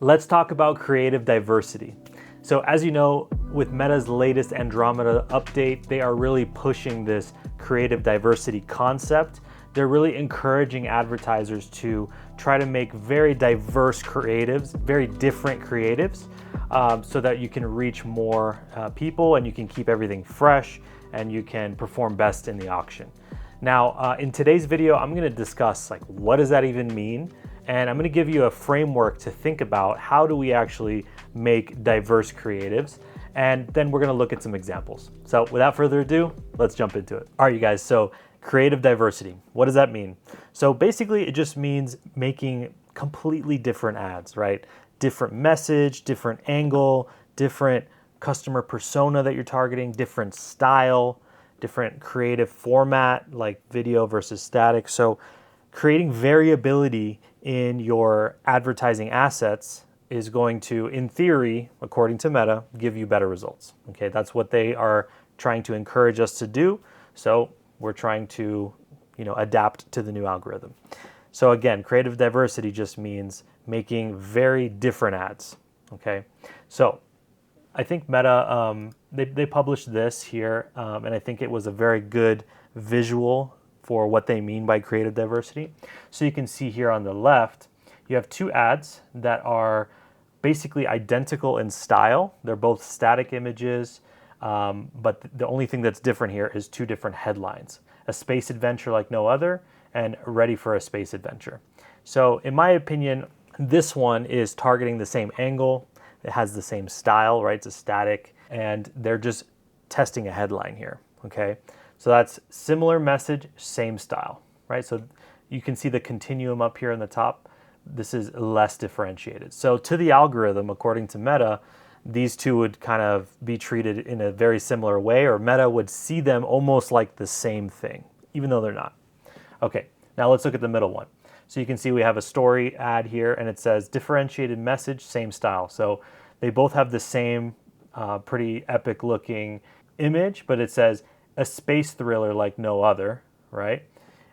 Let's talk about creative diversity. So as you know, with Meta's latest Andromeda update, they are really pushing this creative diversity concept. They're really encouraging advertisers to try to make very diverse creatives, very different creatives, so that you can reach more people and you can keep everything fresh and you can perform best in the auction. Now, in today's video, I'm gonna discuss what does that even mean? And I'm gonna give you a framework to think about how do we actually make diverse creatives, and then we're gonna look at some examples. So without further ado, let's jump into it. All right, you guys, so creative diversity, what does that mean? So basically it just means making completely different ads, right? Different message, different angle, different customer persona that you're targeting, different style, different creative format like video versus static. So creating variability in your advertising assets is going to, in theory, according to Meta, give you better results. Okay, that's what they are trying to encourage us to do. So we're trying to, adapt to the new algorithm. So again, creative diversity just means making very different ads. Okay, so I think Meta, they published this here, and I think it was a very good visual for what they mean by creative diversity. So you can see here on the left, you have two ads that are basically identical in style. They're both static images, but the only thing that's different here is two different headlines: a space adventure like no other and ready for a space adventure. So in my opinion, this one is targeting the same angle. It has the same style, right? It's a static, and they're just testing a headline here, okay? So that's similar message, same style, right? So you can see the continuum up here in the top. This is less differentiated. So to the algorithm, according to Meta, these two would kind of be treated in a very similar way, or Meta would see them almost like the same thing, even though they're not. Okay, now let's look at the middle one. So you can see we have a story ad here, and it says differentiated message, same style. So they both have the same pretty epic looking image, but it says a space thriller like no other, right?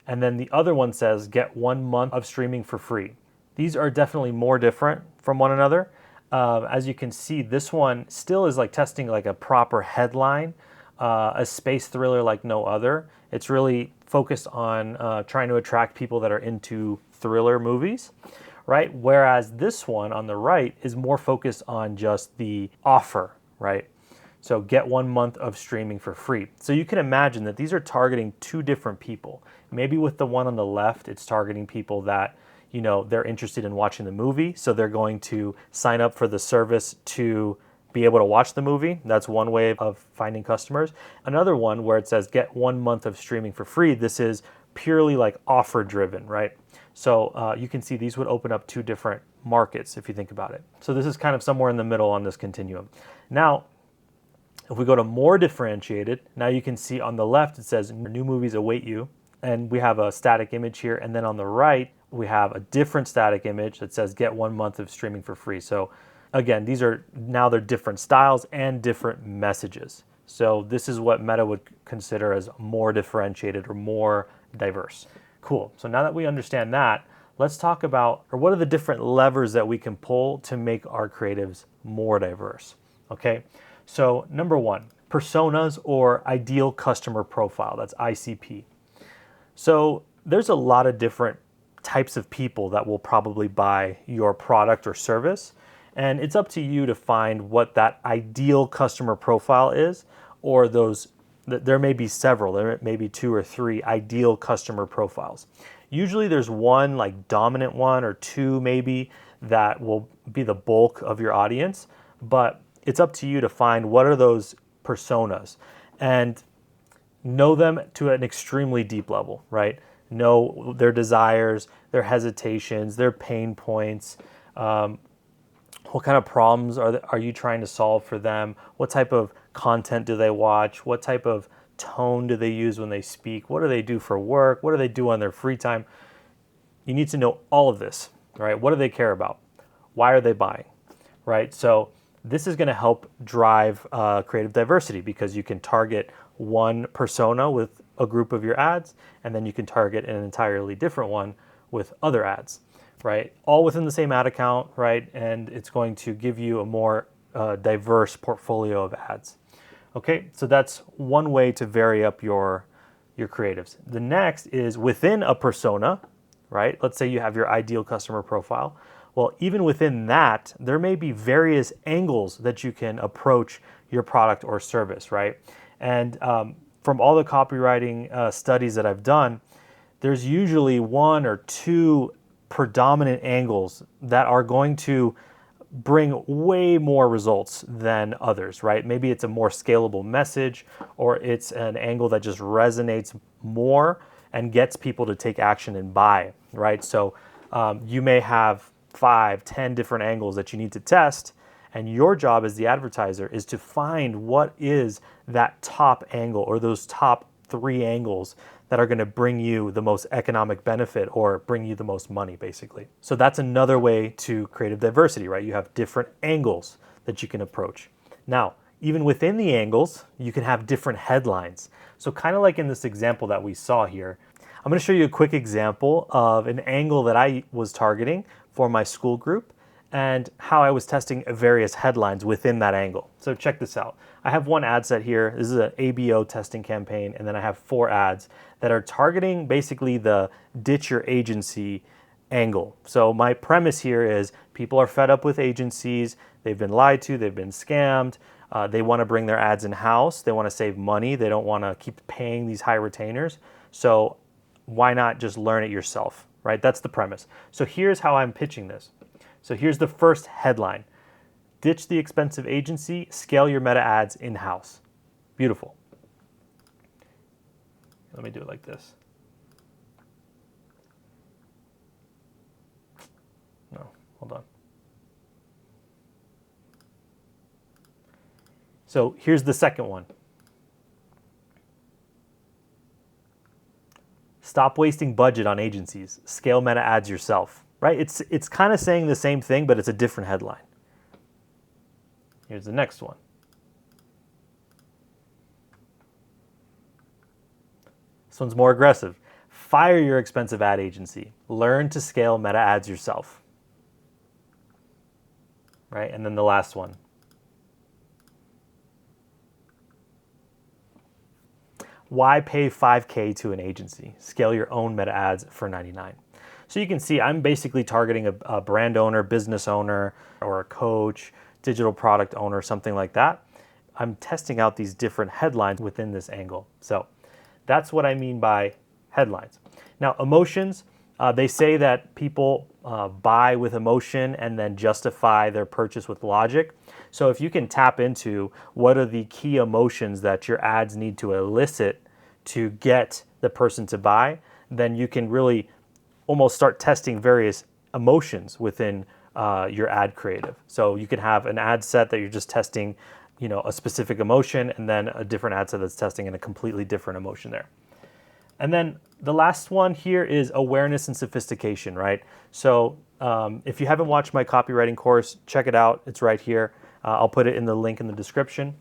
And then the other one says get 1 month of streaming for free. These are definitely more different from one another. As you can see, this one still is testing a proper headline, a space thriller like no other. It's really focused on trying to attract people that are into thriller movies, right? Whereas this one on the right is more focused on just the offer, right? So get 1 month of streaming for free. So you can imagine that these are targeting two different people. Maybe with the one on the left, it's targeting people that, they're interested in watching the movie. So they're going to sign up for the service to be able to watch the movie. That's one way of finding customers. Another one where it says get 1 month of streaming for free. This is purely offer driven, right? So you can see these would open up two different markets if you think about it. So this is kind of somewhere in the middle on this continuum. Now, if we go to more differentiated, now you can see on the left it says new movies await you, and we have a static image here, and then on the right we have a different static image that says get 1 month of streaming for free. So again, they're different styles and different messages. So this is what Meta would consider as more differentiated or more diverse. Cool. So now that we understand that, let's talk about, or what are the different levers that we can pull to make our creatives more diverse, okay? So number one, personas or ideal customer profile, that's ICP. So there's a lot of different types of people that will probably buy your product or service, and it's up to you to find what that ideal customer profile is, or there may be several, there may be 2 or 3 ideal customer profiles. Usually there's one dominant one or 2 maybe that will be the bulk of your audience, but it's up to you to find what are those personas and know them to an extremely deep level, right? Know their desires, their hesitations, their pain points, what kind of problems are you trying to solve for them? What type of content do they watch? What type of tone do they use when they speak? What do they do for work? What do they do on their free time? You need to know all of this, right? What do they care about? Why are they buying, right? So this is going to help drive creative diversity because you can target one persona with a group of your ads, and then you can target an entirely different one with other ads, right? All within the same ad account, right? And it's going to give you a more diverse portfolio of ads. Okay, so that's one way to vary up your creatives. The next is within a persona, right? Let's say you have your ideal customer profile. Well, even within that, there may be various angles that you can approach your product or service, right? And from all the copywriting studies that I've done, there's usually one or two predominant angles that are going to bring way more results than others, right? Maybe it's a more scalable message, or it's an angle that just resonates more and gets people to take action and buy, right? So you may have 5, 10 different angles that you need to test, and your job as the advertiser is to find what is that top angle or those top 3 angles that are going to bring you the most economic benefit or bring you the most money, basically. So that's another way to creative diversity, right? You have different angles that you can approach. Now, even within the angles, you can have different headlines. So kind of like in this example that we saw here, I'm going to show you a quick example of an angle that I was targeting for my school group and how I was testing various headlines within that angle. So check this out. I have one ad set here. This is an ABO testing campaign, and then I have 4 ads that are targeting basically the ditch your agency angle. So my premise here is people are fed up with agencies. They've been lied to, they've been scammed. They want to bring their ads in-house. They want to save money. They don't want to keep paying these high retainers. So why not just learn it yourself, right? That's the premise. So here's how I'm pitching this. So here's the first headline. Ditch the expensive agency, scale your meta ads in-house. Beautiful. Let me do it like this. No, hold on. So here's the second one. Stop wasting budget on agencies. Scale meta ads yourself. Right? It's kind of saying the same thing, but it's a different headline. Here's the next one. This one's more aggressive. Fire your expensive ad agency. Learn to scale meta ads yourself. Right? And then the last one. Why pay $5K to an agency? Scale your own meta ads for $99. So you can see I'm basically targeting a brand owner, business owner, or a coach, digital product owner, something like that. I'm testing out these different headlines within this angle. So that's what I mean by headlines. Now, emotions, they say that people buy with emotion and then justify their purchase with logic. So if you can tap into what are the key emotions that your ads need to elicit to get the person to buy, then you can really almost start testing various emotions within your ad creative. So you could have an ad set that you're just testing, a specific emotion, and then a different ad set that's testing in a completely different emotion there. And then the last one here is awareness and sophistication, right? So if you haven't watched my copywriting course, check it out. It's right here. I'll put it in the link in the description.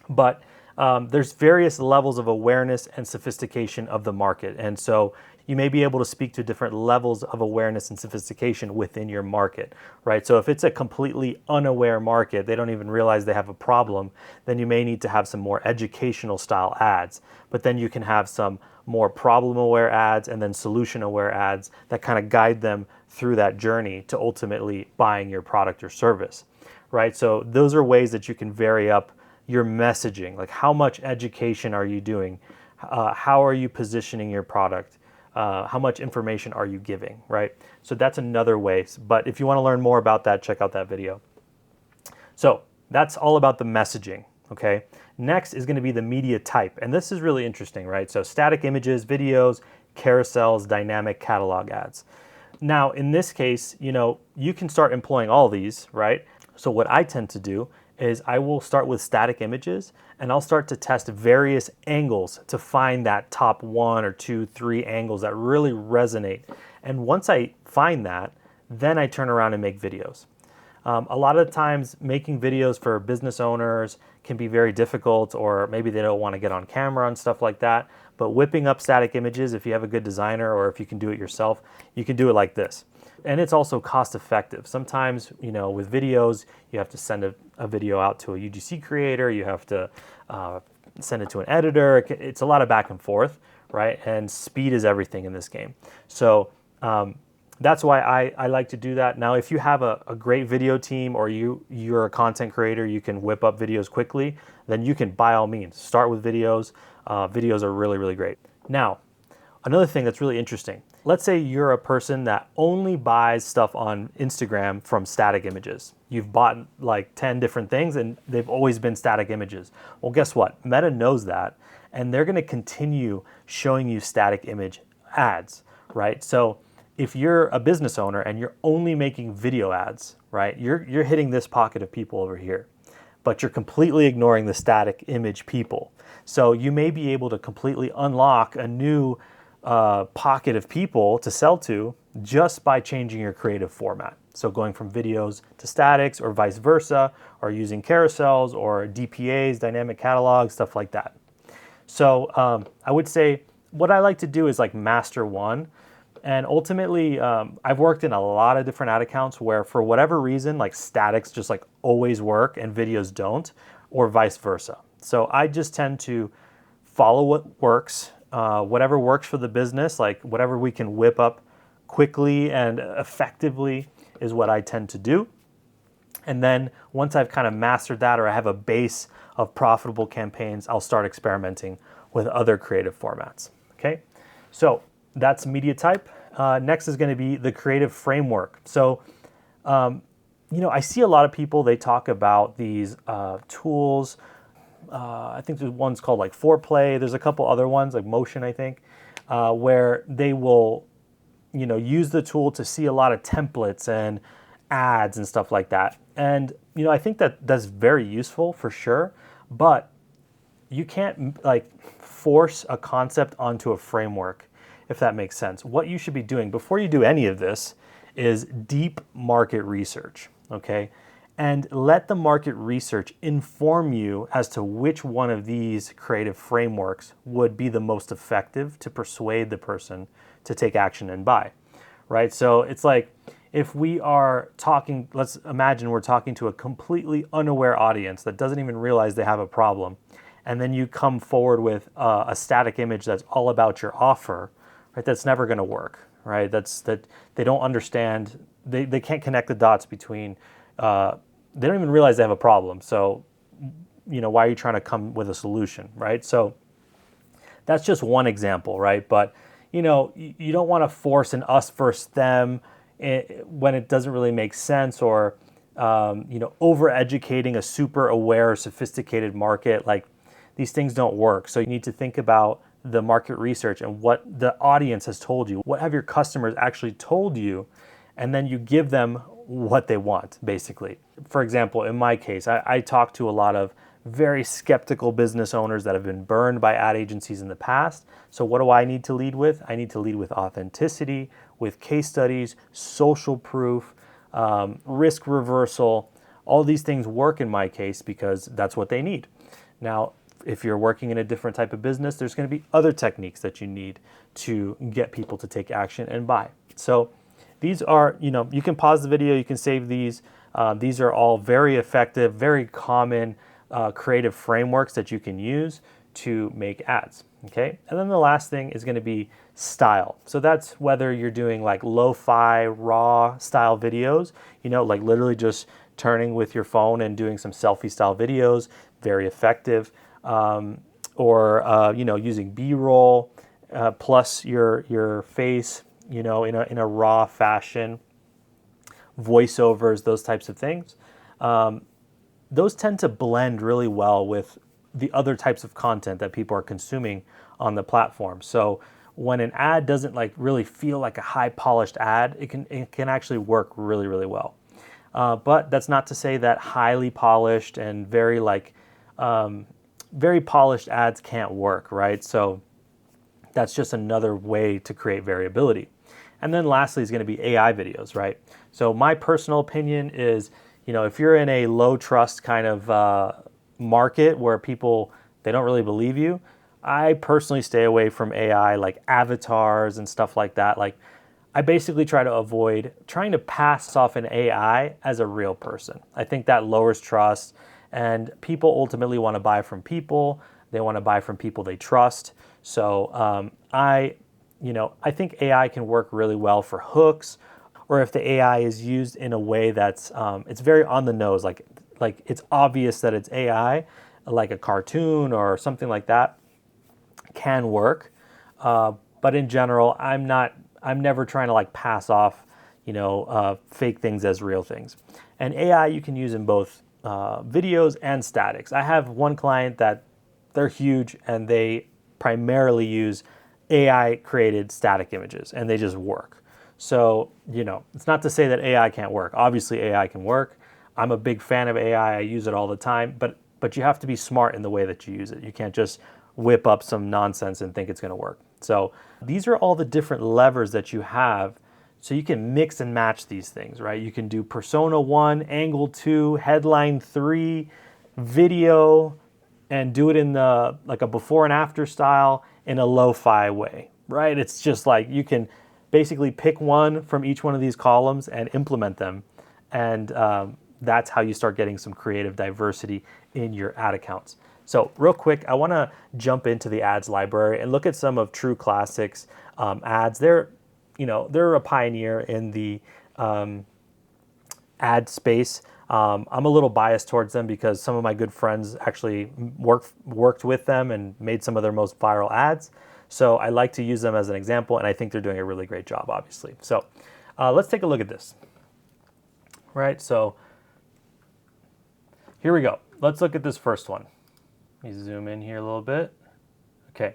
But there's various levels of awareness and sophistication of the market. And so you may be able to speak to different levels of awareness and sophistication within your market, right? So if it's a completely unaware market, they don't even realize they have a problem, then you may need to have some more educational style ads. But then you can have some more problem aware ads and then solution aware ads that kind of guide them through that journey to ultimately buying your product or service, right? So those are ways that you can vary up your messaging. Like how much education are you doing? How are you positioning your product? How much information are you giving, right? So that's another way. But if you want to learn more about that, check out that video. So that's all about the messaging, okay? Next is going to be the media type. And this is really interesting, right? So static images, videos, carousels, dynamic catalog ads. Now, in this case, you can start employing all these, right? So what I tend to do is I will start with static images and I'll start to test various angles to find that top 1 or 2, 3 angles that really resonate. And once I find that, then I turn around and make videos. A lot of times making videos for business owners can be very difficult, or maybe they don't want to get on camera and stuff like that. But whipping up static images, if you have a good designer or if you can do it yourself, you can do it like this. and it's also cost effective. Sometimes, with videos, you have to send a video out to a UGC creator, you have to send it to an editor. It's a lot of back and forth, right? And speed is everything in this game. So that's why I like to do that. Now, if you have a great video team, or you're a content creator, you can whip up videos quickly, then you can, by all means, start with videos. Videos are really, really great. Now, another thing that's really interesting, let's say you're a person that only buys stuff on Instagram from static images. You've bought like 10 different things and they've always been static images. Well, guess what? Meta knows that, and they're gonna continue showing you static image ads, right? So if you're a business owner and you're only making video ads, right, you're hitting this pocket of people over here, but you're completely ignoring the static image people. So you may be able to completely unlock a new pocket of people to sell to just by changing your creative format. So going from videos to statics, or vice versa, or using carousels or DPAs, dynamic catalogs, stuff like that. So I would say what I like to do is like master one. And ultimately, I've worked in a lot of different ad accounts where, for whatever reason, like statics just like always work and videos don't, or vice versa. So I just tend to follow what works, whatever works for the business, like whatever we can whip up quickly and effectively is what I tend to do. And then once I've kind of mastered that, or I have a base of profitable campaigns, I'll start experimenting with other creative formats. Okay, so that's media type. Next is going to be the creative framework. So, I see a lot of people, they talk about these tools. I think there's one's called like Foreplay. There's a couple other ones like Motion, I think, where they will, use the tool to see a lot of templates and ads and stuff like that. And, I think that that's very useful for sure, but you can't like force a concept onto a framework, if that makes sense. What you should be doing before you do any of this is deep market research, okay? And let the market research inform you as to which one of these creative frameworks would be the most effective to persuade the person to take action and buy, right? So it's like, if we are talking, let's imagine we're talking to a completely unaware audience that doesn't even realize they have a problem, and then you come forward with a static image that's all about your offer, right? That's never going to work, right? That they don't understand. They can't connect the dots between. They don't even realize they have a problem. So, why are you trying to come with a solution, right? So, that's just one example, right? But you don't want to force an us versus them when it doesn't really make sense, or over-educating a super aware, sophisticated market. Like, these things don't work. So you need to think about the market research and what the audience has told you. What have your customers actually told you? And then you give them what they want, basically. For example, in my case, I talk to a lot of very skeptical business owners that have been burned by ad agencies in the past. So what do I need to lead with? I need to lead with authenticity, with case studies, social proof, risk reversal. All these things work in my case because that's what they need. Now, if you're working in a different type of business, there's going to be other techniques that you need to get people to take action and buy. So these are, you can pause the video, you can save these. These are all very effective, very common creative frameworks that you can use to make ads, okay? And then the last thing is going to be style. So that's whether you're doing like lo-fi, raw style videos, like literally just turning with your phone and doing some selfie style videos, very effective. Or using B-roll plus your face, in a raw fashion, voiceovers, those types of things. Those tend to blend really well with the other types of content that people are consuming on the platform. So when an ad doesn't like really feel like a high polished ad, it can actually work really, really well. But that's not to say that highly polished and very polished ads can't work, right? So that's just another way to create variability. And then lastly is going to be AI videos, right? So my personal opinion is, if you're in a low trust kind of market where people, they don't really believe you, I personally stay away from AI, like avatars and stuff like that. Like, I basically try to avoid trying to pass off an AI as a real person. I think that lowers trust, and people ultimately want to buy from people. They want to buy from people they trust. So I think AI can work really well for hooks, or if the AI is used in a way that's it's very on the nose, like it's obvious that it's AI, like a cartoon or something like that, can work. But in general, I'm never trying to like pass off, fake things as real things. And AI you can use in both videos and statics. I have one client that they're huge and they primarily use AI created static images and they just work. So, it's not to say that AI can't work. Obviously AI can work. I'm a big fan of AI. I use it all the time, but you have to be smart in the way that you use it. You can't just whip up some nonsense and think it's going to work. So these are all the different levers that you have. So you can mix and match these things, right? You can do persona 1, angle 2, headline 3, video, and do it in like a before and after style in a lo-fi way, right? It's just like you can basically pick one from each one of these columns and implement them. And that's how you start getting some creative diversity in your ad accounts. So real quick, I want to jump into the ads library and look at some of True Classic's ads. They're a pioneer in the ad space. I'm a little biased towards them because some of my good friends actually worked with them and made some of their most viral ads. So I like to use them as an example, and I think they're doing a really great job, obviously. So let's take a look at this. Right, so here we go. Let's look at this first one. Let me zoom in here a little bit. Okay.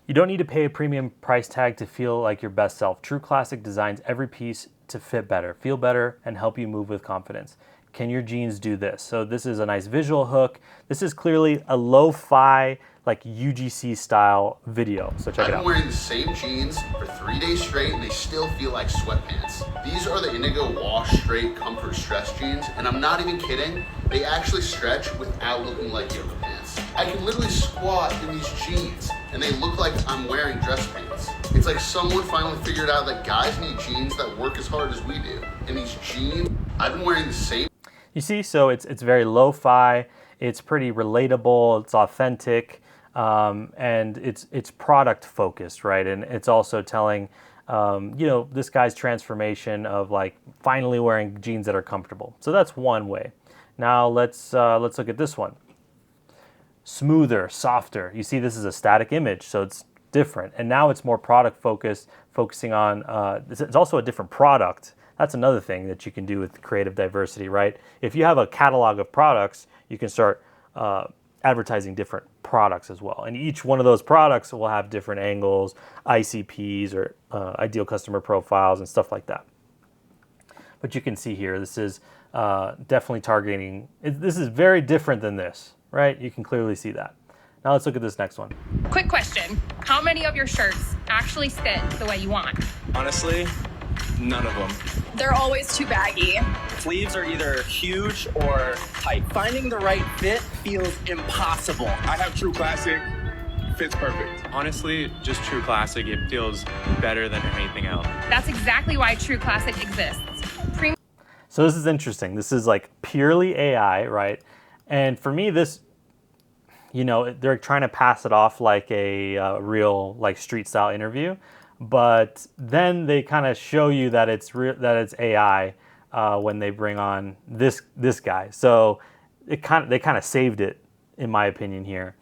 You don't need to pay a premium price tag to feel like your best self. True Classic designs every piece to fit better, feel better, and help you move with confidence. Can your jeans do this? So this is a nice visual hook. This is clearly a lo-fi, like UGC style video. So check it out. I'm wearing the same jeans for 3 days straight and they still feel like sweatpants. These are the Indigo Wash Straight Comfort Stress Jeans, and I'm not even kidding. They actually stretch without looking like yoga pants. I can literally squat in these jeans and they look like I'm wearing dress pants. It's like someone finally figured out that guys need jeans that work as hard as we do. And these jeans, I've been wearing the same. You see, so it's very lo-fi, it's pretty relatable, it's authentic, and it's product focused, right? And it's also telling, this guy's transformation of like finally wearing jeans that are comfortable. So that's one way. Now let's look at this one. Smoother, softer. You see, this is a static image, so it's different. And now it's more product focused, focusing on, it's also a different product. That's another thing that you can do with creative diversity, right? If you have a catalog of products, you can start advertising different products as well. And each one of those products will have different angles, ICPs or ideal customer profiles and stuff like that. But you can see here, this is definitely targeting, this is very different than this, right? You can clearly see that. Now let's look at this next one. Quick question. How many of your shirts actually fit the way you want? Honestly, none of them. They're always too baggy. Sleeves are either huge or tight. Finding the right fit feels impossible. I have True Classic, fits perfect. Honestly, just True Classic, it feels better than anything else. That's exactly why True Classic exists. So this is interesting. This is like purely AI, right? And for me, this, they're trying to pass it off like a real like street style interview. But then they kind of show you that it's AI when they bring on this guy. So they kind of saved it, in my opinion here.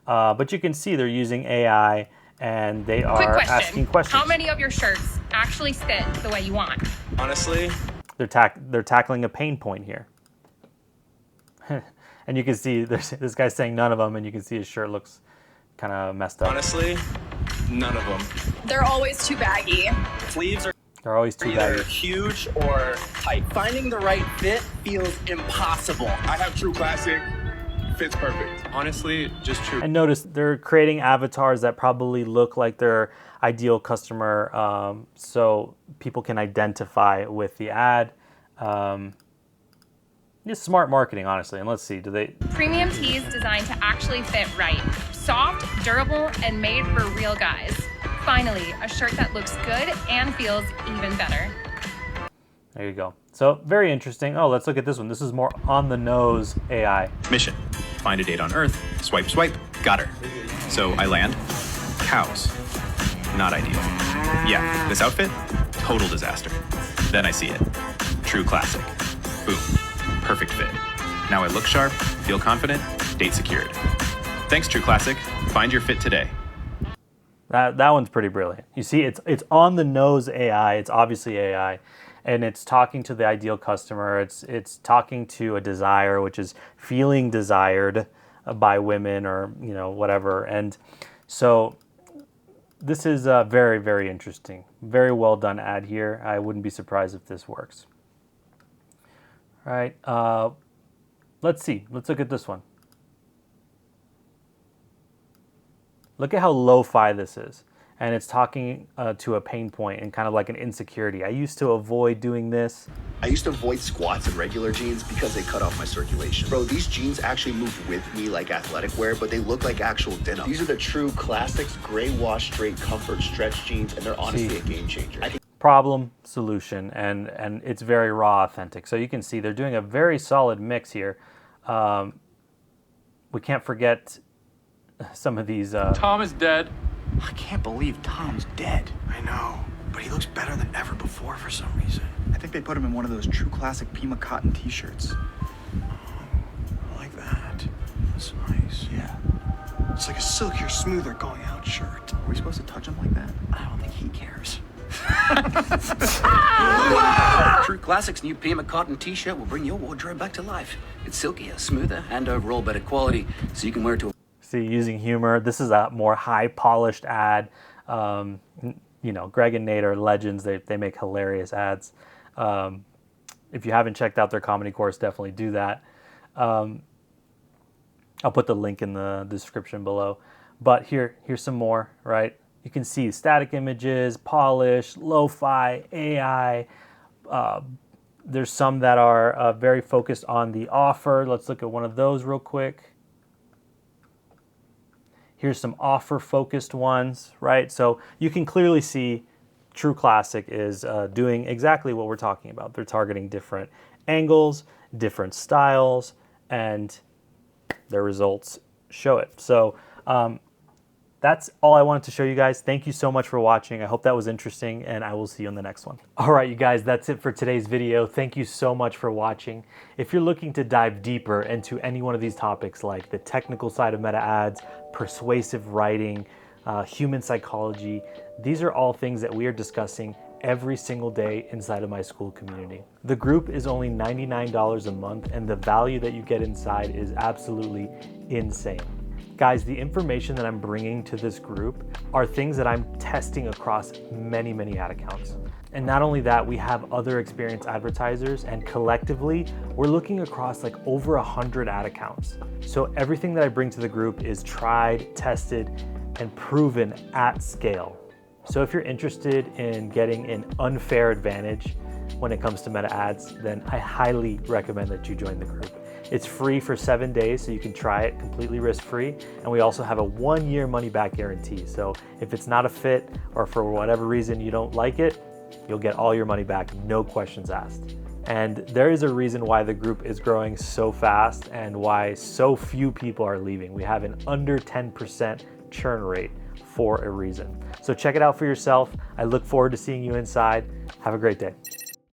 But you can see they're using AI and they are asking questions. How many of your shirts actually fit the way you want? Honestly, they're tackling a pain point here. And you can see this guy's saying none of them, and you can see his shirt looks kind of messed up. Honestly, none of them. They're always too baggy. Sleeves are They're always too either baggy. huge or tight. Finding the right fit feels impossible. I have True Classic, fits perfect. Honestly, just True. And notice they're creating avatars that probably look like their ideal customer, so people can identify with the ad. It's smart marketing, honestly. And let's see, do they? Premium tees designed to actually fit right. Soft, durable, and made for real guys. Finally, a shirt that looks good and feels even better. There you go. So very interesting. Oh, let's look at this one. This is more on the nose AI. Mission: find a date on Earth. Swipe, swipe. Got her. So I land. Cows. Not ideal. Yeah, this outfit? Total disaster. Then I see it. True classic. Boom. Perfect fit. Now I look sharp, feel confident, date secured. Thanks, True Classic. Find your fit today. That one's pretty brilliant. You see, it's on the nose AI. It's obviously AI, and it's talking to the ideal customer. It's talking to a desire, which is feeling desired by women or whatever. And so this is very, very interesting. Very well done ad here. I wouldn't be surprised if this works. All right. Let's see. Let's look at this one. Look at how lo-fi this is. And it's talking to a pain point and kind of like an insecurity. I used to avoid doing this. I used to avoid squats in regular jeans because they cut off my circulation. Bro, these jeans actually move with me like athletic wear, but they look like actual denim. These are the True Classics gray wash straight comfort stretch jeans, and they're honestly a game changer. Problem, solution, and it's very raw, authentic. So you can see they're doing a very solid mix here. We can't forget some of these. Tom is dead. I can't believe Tom's dead. I know, but he looks better than ever before for some reason. I think they put him in one of those True Classic Pima cotton t-shirts. I like that. That's nice. Yeah. It's like a silkier, smoother going out shirt. Are we supposed to touch him like that? I don't think he cares. True Classic's new Pima cotton t-shirt will bring your wardrobe back to life. It's silkier, smoother, and overall better quality, so you can wear it to a... See, using humor. This is a more high-polished ad. Greg and Nate are legends. They make hilarious ads. If you haven't checked out their comedy course, definitely do that. I'll put the link in the description below. But here's some more, right? You can see static images, polish, lo-fi, AI. There's some that are very focused on the offer. Let's look at one of those real quick. Here's some offer-focused ones, right? So you can clearly see True Classic is doing exactly what we're talking about. They're targeting different angles, different styles, and their results show it. So that's all I wanted to show you guys. Thank you so much for watching. I hope that was interesting, and I will see you on the next one. All right, you guys, that's it for today's video. Thank you so much for watching. If you're looking to dive deeper into any one of these topics, like the technical side of meta ads, persuasive writing, human psychology, these are all things that we are discussing every single day inside of my school community. The group is only $99 a month, and the value that you get inside is absolutely insane. Guys, the information that I'm bringing to this group are things that I'm testing across many, many ad accounts. And not only that, we have other experienced advertisers, and collectively, we're looking across like over 100 ad accounts. So everything that I bring to the group is tried, tested, and proven at scale. So if you're interested in getting an unfair advantage when it comes to meta ads, then I highly recommend that you join the group. It's free for 7 days, so you can try it completely risk-free. And we also have a 1-year money-back guarantee. So if it's not a fit, or for whatever reason you don't like it, you'll get all your money back, no questions asked. And there is a reason why the group is growing so fast and why so few people are leaving. We have an under 10% churn rate for a reason. So check it out for yourself. I look forward to seeing you inside. Have a great day.